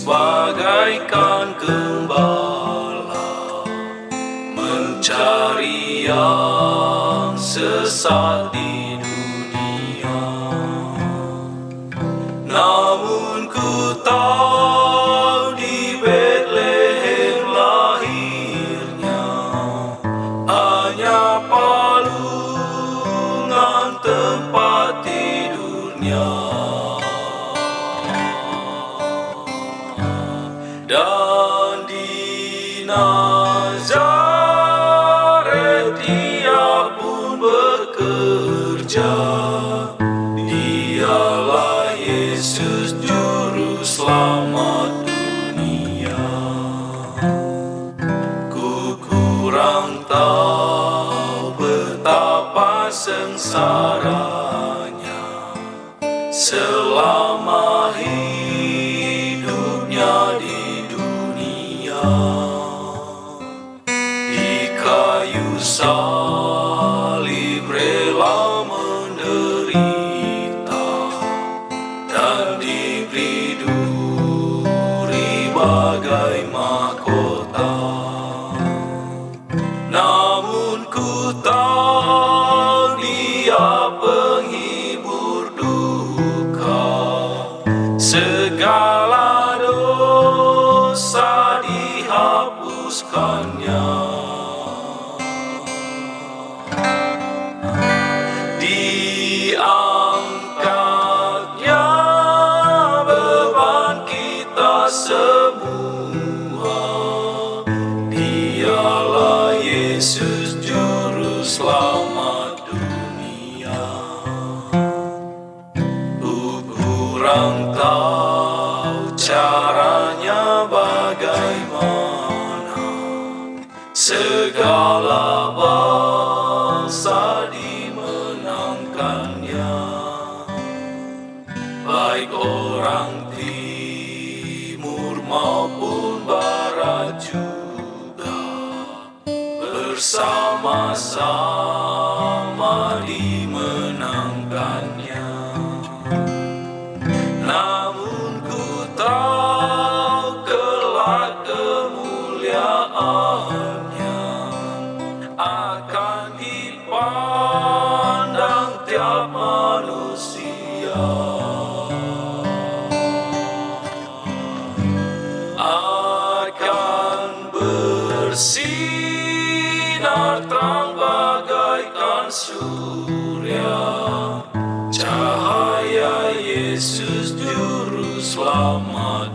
bagaikan gembala mencari yang sesat di dunia. Namun ku tahu di Betlehem lahirnya hanya palungan tempat tidurnya. Dan di Nazaret dia pun bekerja. Dialah Yesus juru selamat dunia. Ku kurang tahu betapa sengsaranya selama hidupnya di kayu salib rela menderita dan diberi duri bagai mahkota. Namun ku tahu dia penghibur duka, segala dosa dihapuskannya. Diangkatnya beban kita semua. Dialah Yesus juru selamat dunia. Ku kurang tahu caranya bagaimana segala bangsa dimenangkannya, baik orang timur maupun barat juga bersama-sama dimenangkannya. Namun ku tahu kelak kemuliaannya akan dipandang tiap manusia. Akan bersinar terang bagaikan surya, cahaya Yesus juru selamat